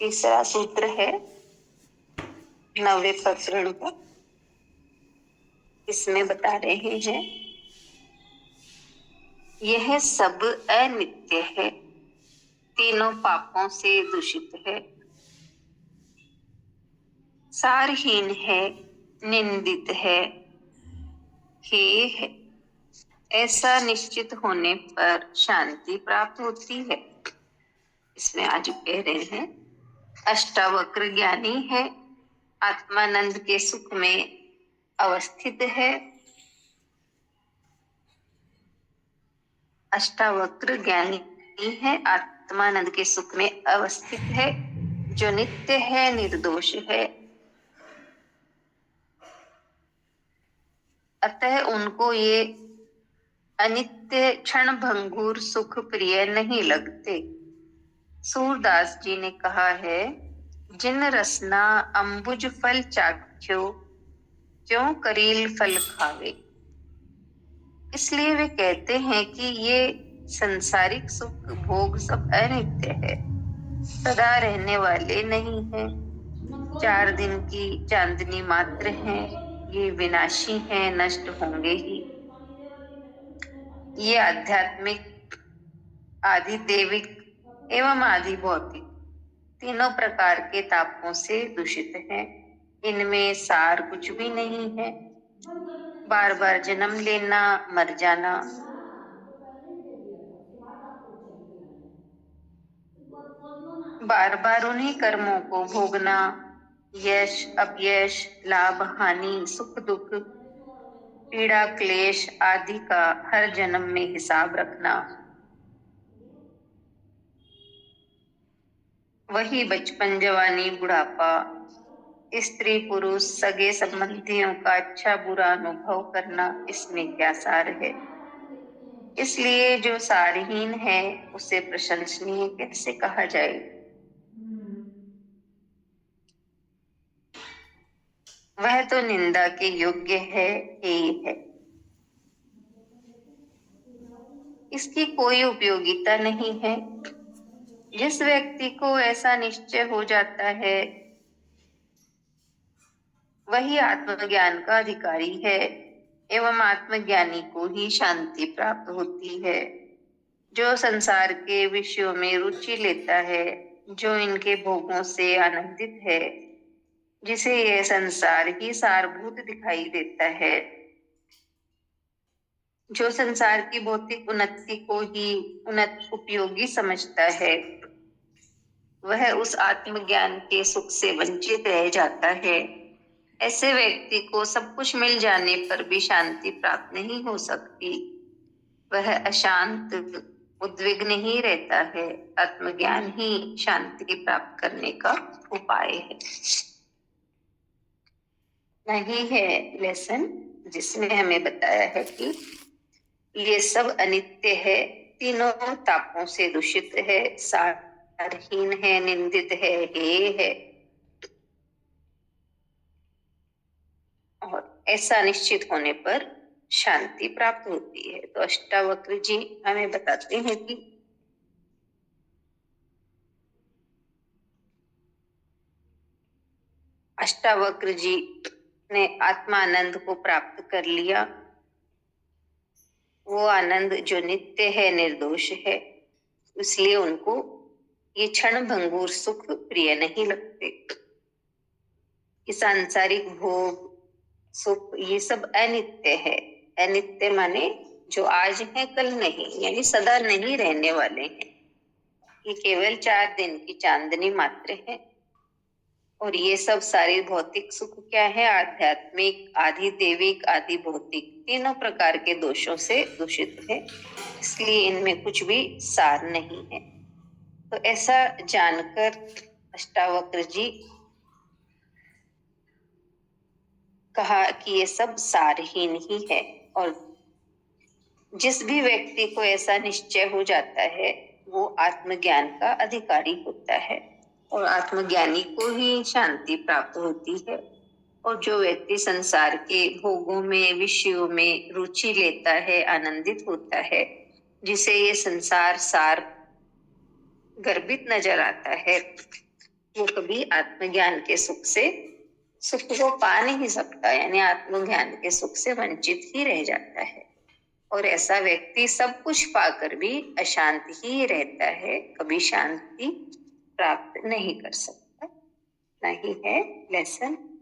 तीसरा सूत्र है 9वें प्रकरण का। इसमें बता रहे हैं यह सब अनित्य है, तीनों पापों से दूषित है, सारहीन है, निंदित है, हेय है। ऐसा निश्चित होने पर शांति प्राप्त होती है। इसमें आज कह रहे हैं अष्टावक्र ज्ञानी है, आत्मानंद के सुख में अवस्थित है। अष्टावक्र ज्ञानी है, आत्मानंद के सुख में अवस्थित है, जो नित्य है, निर्दोष है। अतः उनको ये अनित्य क्षण भंगुर सुख प्रिय नहीं लगते। सूरदास जी ने कहा है, जिन रसना अंबुज फल चाख्यो, क्यों करील फल खावे। इसलिए वे कहते हैं कि ये संसारिक सुख भोग सब अनित्य है, सदा रहने वाले नहीं हैं, 4 दिन की चांदनी मात्र हैं, ये विनाशी हैं, नष्ट होंगे ही। ये आध्यात्मिक, आदि देविक एवं आदि भौतिक तीनों प्रकार के तापों से दूषित हैं। इनमें सार कुछ भी नहीं है। बार बार जन्म लेना, मर जाना, बार बार उन्हीं कर्मों को भोगना, यश अपयश, लाभ हानि, सुख दुख, पीड़ा क्लेश आदि का हर जन्म में हिसाब रखना, वही बचपन, जवानी, बुढ़ापा, स्त्री पुरुष सगे संबंधियों का अच्छा बुरा अनुभव करना, इसमें क्या सार है। इसलिए जो सारहीन है उसे प्रशंसनीय कैसे कहा जाए। वह तो निंदा के योग्य है, हेय है। इसकी कोई उपयोगिता नहीं है। जिस व्यक्ति को ऐसा निश्चय हो जाता है वही आत्मज्ञान का अधिकारी है, एवं आत्मज्ञानी को ही शांति प्राप्त होती है। जो संसार के विषयों में रुचि लेता है, जो इनके भोगों से आनंदित है, जिसे यह संसार ही सारभूत दिखाई देता है, जो संसार की भौतिक उन्नति को ही उपयोगी समझता है, वह उस आत्मज्ञान के सुख से वंचित रह जाता है। ऐसे व्यक्ति को सब कुछ मिल जाने पर भी शांति प्राप्त नहीं हो सकती। वह अशांत, उद्विग्न ही रहता है। आत्मज्ञान ही शांति प्राप्त करने का उपाय है। नहीं है लेसन जिसमें हमें बताया है कि ये सब अनित्य है, तीनों तापों से दूषित है, सारहीन है, निंदित है, हेय है। और ऐसा निश्चित होने पर शांति प्राप्त होती है। तो अष्टावक्र जी हमें बताते हैं कि अष्टावक्र जी ने आत्मानंद को प्राप्त कर लिया। वो आनंद जो नित्य है, निर्दोष है, इसलिए उनको ये क्षण भंगुर सुख प्रिय नहीं लगते। ये सांसारिक भोग सुख ये सब अनित्य है। अनित्य माने जो आज है कल नहीं, यानी सदा नहीं रहने वाले हैं। ये केवल 4 दिन की चांदनी मात्र है। और ये सब सारे भौतिक सुख क्या है, आध्यात्मिक, आदि देविक, आदि भौतिक तीनों प्रकार के दोषों से दूषित है, इसलिए इनमें कुछ भी सार नहीं है। तो ऐसा जानकर अष्टावक्र जी कहा कि ये सब सारहीन ही है। और जिस भी व्यक्ति को ऐसा निश्चय हो जाता है वो आत्मज्ञान का अधिकारी होता है, और आत्मज्ञानी को ही शांति प्राप्त होती है। और जो व्यक्ति संसार के भोगों में, विषयों में रुचि लेता है, आनंदित होता है, जिसे ये संसार सार गर्भित नजर आता है, वो कभी आत्मज्ञान के सुख को पा नहीं सकता, यानी आत्मज्ञान के सुख से वंचित ही रह जाता है। और ऐसा व्यक्ति सब कुछ पाकर भी अशांत ही रहता है, कभी शांति प्राप्त नहीं कर सकता। नहीं है लेसन